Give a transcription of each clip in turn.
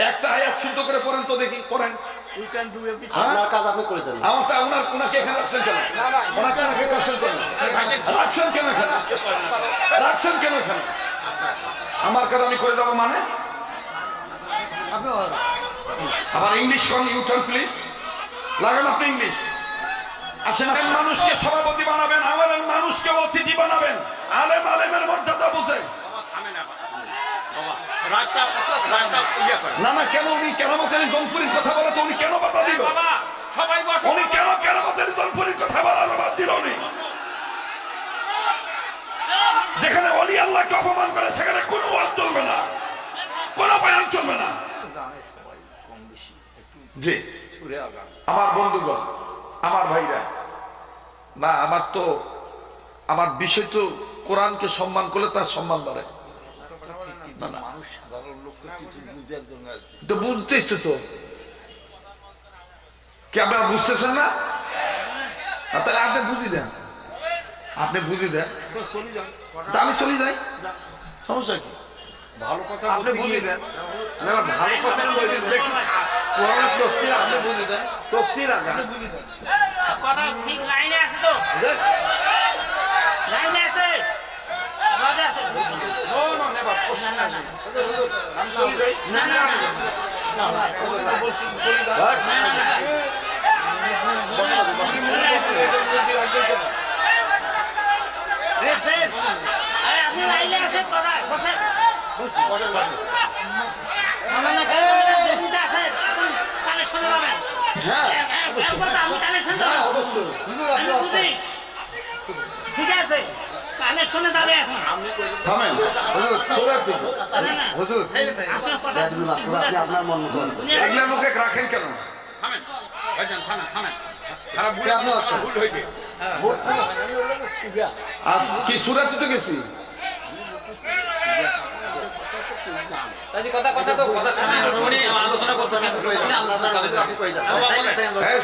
একটা আয়াত শুদ্ধ করে পড়েন তো দেখি, পড়েন। আপনার কাজ আপনি করেছেন। ওনাকে এখানে রাখছেন কেন? ওনাকে রাখছেন কেন? রাখছেন কেন এখানে? রাখছেন কেন এখানে? আমার কাজ আমি করে দেবো মানে? আবার ইংলিশ কোন ইউটার্ন প্লিজ লাগান আপনি ইংলিশ। আসেন, মানুষকে সভাপতি বানাবেন, আমাদের মানুষকে অতিথি বানাবেন। আলেম আলেমের মর্যাদা বুঝে না না কেন উনি কেরামতের জনপুরীর কথা বলে তো উনি কেন বাধা দিল? উনি কেন কেরামতের জনপুরীর কথা বলার বাদ দিল? উনি যেখানে ওলি আল্লাহকে অপমান করে সেখানে কোনো ওয়াজ চলবে না, কোনো বয়ান চলবে না। জি আমার বন্ধুগণ, আমার ভাইরা, না আমার বিষয় তো কোরআনকে সম্মান করলে তার সম্মান বাড়ে। তো বুঝতেই তো কি আপনারা বুঝতেছেন না? তাহলে আপনি বুঝি দেন, আপনি বুঝি দেন, আমি চলে যাই, সমস্যা কি? ভালো কথা আপনি বুঝি দেন, ভালো কথা আপনি বুঝে দেন, তফসির আপনি বুঝে দেন। কথা ঠিক লাইনে আছে তো, লাইনে আছে, আওয়াজ আছে। আমি চলে যাই। না না আপনি লাইনে আছেন, কথা বসে কালেকশন পাবেন। আমি কালেকশন অবশ্যই ঠিক আছে, কালেকশনে যাবে এখন। থামেন, হুজুর আপনি আপনার মন মতো এগুলা লোকে রাখেন কেন? থামেন ভাইজান, থামেন থামেন, খারাপ ভুল হয়েছে। আজ কি সুরাতে তো গেছি,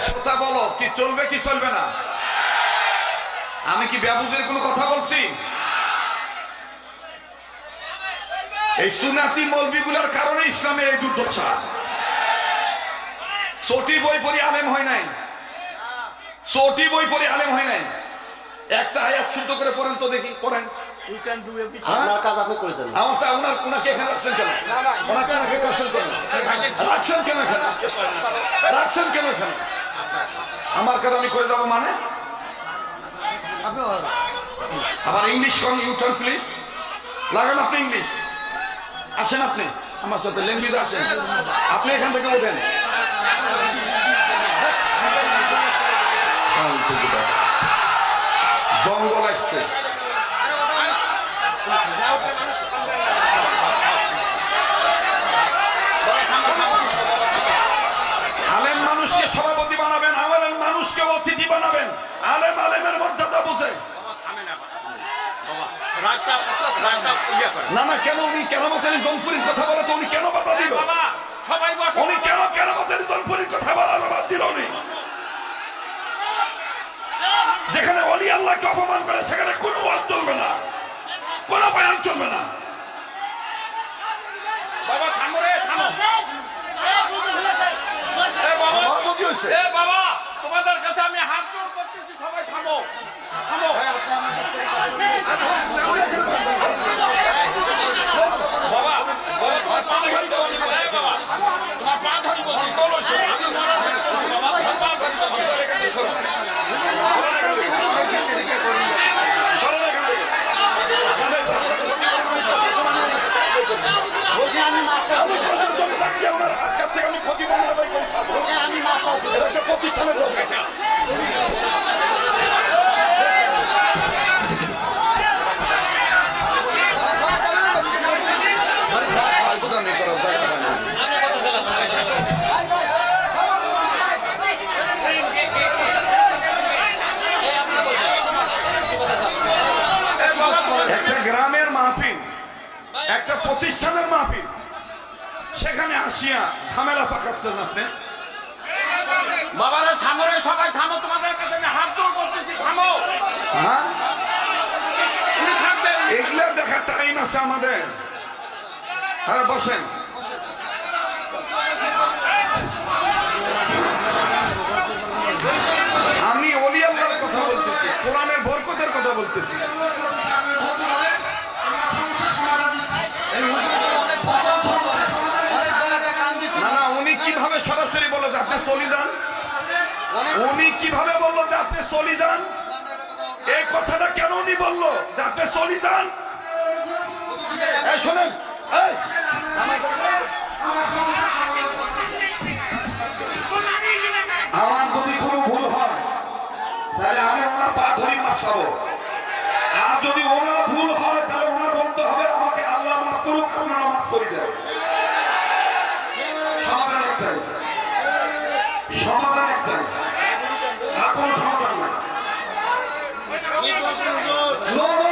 শ্রোতা বলো কি চলবে কি চলবে না? আমি কি বেবুদের কোনো কথা বলছি? এই সুন্নাতি মৌলবিগুলোর কারণে ইসলামে এই দুর্দশা। ছোটি বই পড়ি আলেম হয় নাই, ছোটি বই পড়ি আলেম হয় নাই। একটা আয়াত শুদ্ধ করে পড়েন তো দেখি, পড়েন। আপনার কাজ আপনি করেছেন। ওনাকে এখানে রাখছেন কেন? ওনাকে রাখছেন কেন? রাখছেন কেন এখানে? রাখছেন কেন এখানে? আমার কাজ আমি করে দেবো মানে? আবার ইংলিশ কোন ইউটার্ন প্লিজ লাগান আপনি ইংলিশ। আসেন আপনি আমার সাথে ল্যাঙ্গুয়েজ আসেন, আপনি এখান থেকে ওঠেন। জঙ্গল আসছে, আলেম মানুষকে সভাপতি বানাবেন, আমাদের মানুষকে অতিথি বানাবেন। আলেম আলেমের মর্যাদা বুঝে না না কেন উনি কেরামতের জনপুরীর কথা বলে তো উনি কেন বাধা দিল? উনি কেন কেরামতের জনপুরীর কথা বলার বাদ দিল? উনি যেখানে ওলি আল্লাহকে অপমান করে সেখানে কোনো ওয়াজ চলবে না, কোনো বয়ান চলবে না। বাবা থামো রে, থামো। বাবা তোমাদের কাছে আমি হাত জোড় করতেছি, সবাই থামো, থামো। বাবা তোমার পা ধরি বলছি, বাবা তোমার পা ধরি বলছি, আমি ক্ষতি প্রতিষ্ঠানে একটা গ্রামের মাহফিল, একটা প্রতিষ্ঠানের মাহফিল, সেখানে আসিয়া ঝামেলা পাকাচ্ছেন আপনি। বাবারা থামো রে, সবাই থামো, তোমাদের কাছে আমি হাত জোড় করতেছি, থামো। হ্যাঁ এগুলা দেখার টাইম আছে আমাদের। হ্যাঁ বসেন। করতেছি। না না, উনি কিভাবে সরাসরি বললো যে আপনি চলে যান? উনি কিভাবে বললো যে আপনি চলে যান? এই কথাটা কেন উনি বললো যে আপনি চলে যান? এই শোনেন, এই আমার যদি কোনো ভুল হয় তাহলে আমি ওনার পা ধরি মাফ চাবো। আর যদি ওনার ভুল হয় তাহলে ওনার বলতে হবে আমাকে আল্লাহ মাফ করুক, আপনারা মাফ করে দেন। সমাধান একটাই, সমাধান একটাই, আর কোনো সমাধান নাই। No, no,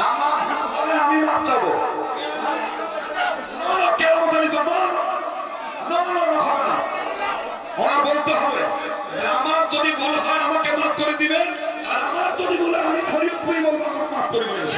আমার ভুল হলে আমি মাফ চাবো। No, no, কেন জানিস? No, no, no, no, হবে না। ওনার বলতে হবে যে আমার যদি ভুল হয় আমাকে মাফ করে দিবেন, আর আমার যদি ভুল হয় আমি শরীয়তপুরি বলবো আমাকে মাফ করে দিবেন।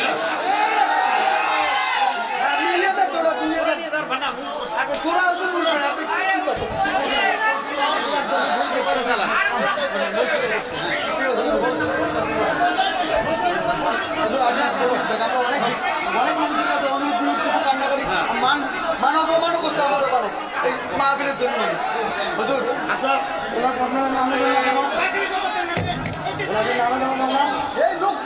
মান অপমানও করছে আমাদের ওখানে এই মাহফিলের জন্য। হুজুর আচ্ছা, ওনার আপনার নাম নেবেন না কেন? ওনাদের নাম নেবেন না? এই লোক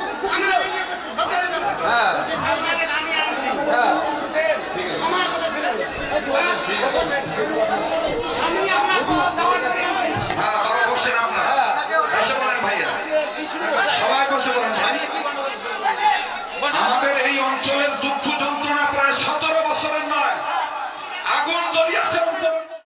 আমার কথা